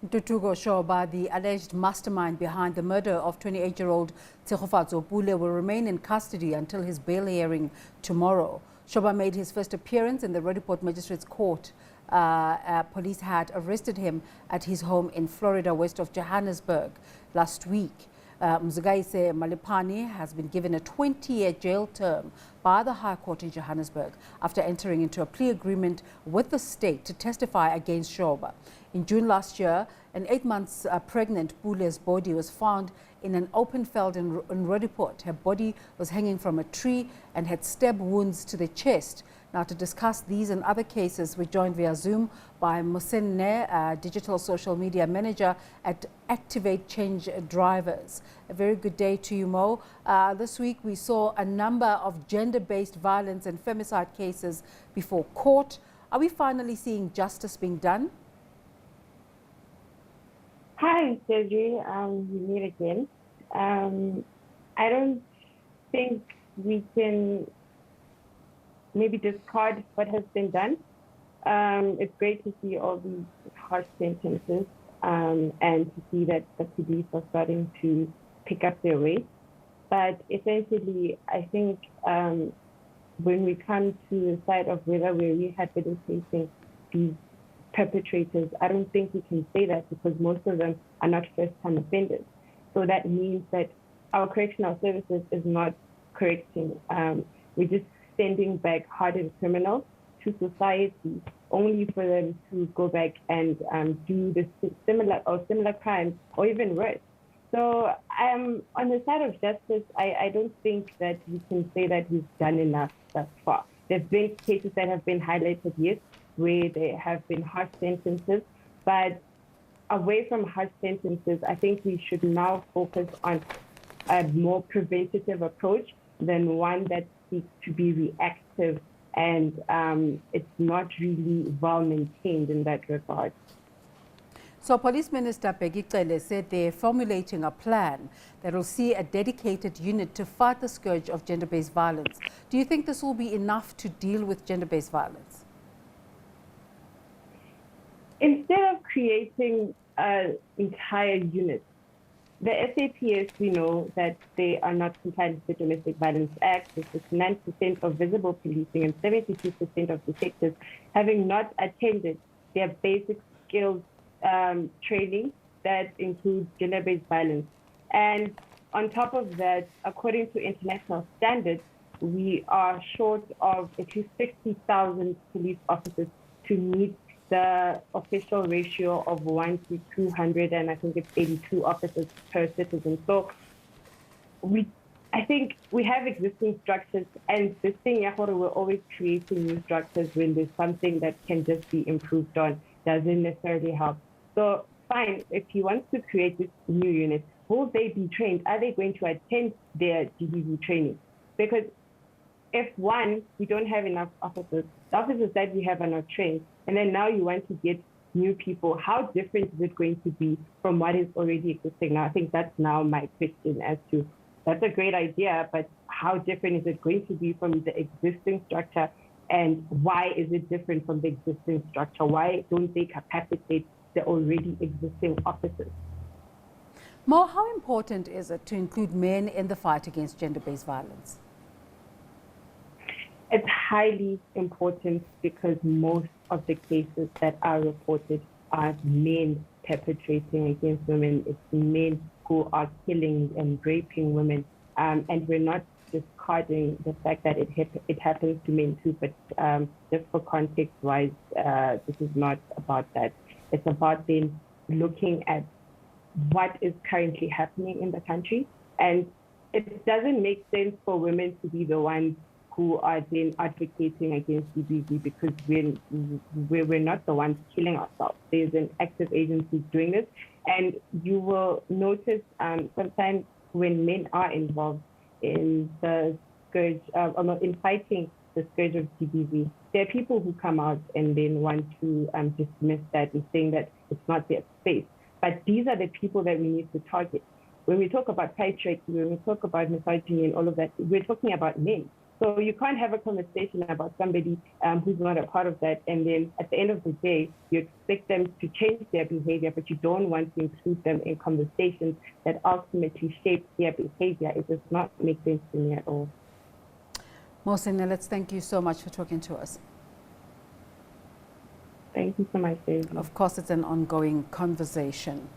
Tutugo Shoba, the alleged mastermind behind the murder of 28-year-old Tsegofatso Pule, will remain in custody until his bail hearing tomorrow. Shoba made his first appearance in the Roodepoort Magistrates Court. Police had arrested him at his home in Florida, west of Johannesburg, last week. Mzgaise Malipani has been given a 20-year jail term by the High Court in Johannesburg after entering into a plea agreement with the state to testify against Shoba. In June last year, an 8 months pregnant Pule's body was found in an open field in Roodepoort. Her body was hanging from a tree and had stab wounds to the chest. Now, to discuss these and other cases, we're joined via Zoom by Musenne, digital social media manager at Activate Change Drivers. A very good day to you, Mo. This week, we saw a number of gender-based violence and femicide cases before court. Are we finally seeing justice being done? Hi, Sergey. We meet again. I don't think we can maybe discard what has been done. It's great to see all these harsh sentences and to see that the police are starting to pick up their weight. But essentially, I think when we come to the side of whether we're rehabilitating these perpetrators, I don't think we can say that because most of them are not first-time offenders. So that means that our correctional services is not correcting. We're just sending back hardened criminals to society only for them to go back and do the similar crimes or even worse. So on the side of justice, I don't think that we can say that we've done enough thus far. There's been cases that have been highlighted, yes, where there have been harsh sentences, but away from harsh sentences, I think we should now focus on a more preventative approach than one that seeks to be reactive, and it's not really well maintained in that regard. So Police Minister Peggy Cele said they're formulating a plan that will see a dedicated unit to fight the scourge of gender-based violence. Do you think this will be enough to deal with gender-based violence? Instead of creating an entire unit, the SAPS, we know that they are not compliant with the Domestic Violence Act, with 69% of visible policing and 72% of detectives having not attended their basic skills training that includes gender-based violence. And on top of that, according to international standards, we are short of at least 60,000 police officers to meet the official ratio of 1 to 200, and I think it's 82 officers per citizen. So I think we have existing structures, and this thing, we're always creating new structures when there's something that can just be improved on, doesn't necessarily help. So fine, if he wants to create this new unit, will they be trained? Are they going to attend their GBV training? Because if one, we don't have enough officers, the officers that we have are not trained, and then now you want to get new people, how different is it going to be from what is already existing now? I think that's now my question as to, that's a great idea, but how different is it going to be from the existing structure, and why is it different from the existing structure? Why don't they capacitate the already existing officers? Mo, how important is it to include men in the fight against gender-based violence? It's highly important because most of the cases that are reported are men perpetrating against women. It's men who are killing and raping women. And we're not discarding the fact that it happens to men too, but just for context-wise, this is not about that. It's about them looking at what is currently happening in the country. And it doesn't make sense for women to be the ones who are then advocating against GBV because we're not the ones killing ourselves. There's an active agency doing this. And you will notice sometimes when men are involved in the scourge, in fighting the scourge of GBV, there are people who come out and then want to dismiss that and saying that it's not their space. But these are the people that we need to target. When we talk about patriarchy, when we talk about misogyny and all of that, we're talking about men. So you can't have a conversation about somebody who's not a part of that, and then at the end of the day, you expect them to change their behavior, but you don't want to include them in conversations that ultimately shape their behavior. It does not make sense to me at all. Mohsin, let's thank you so much for talking to us. Thank you so much, David. Of course, it's an ongoing conversation.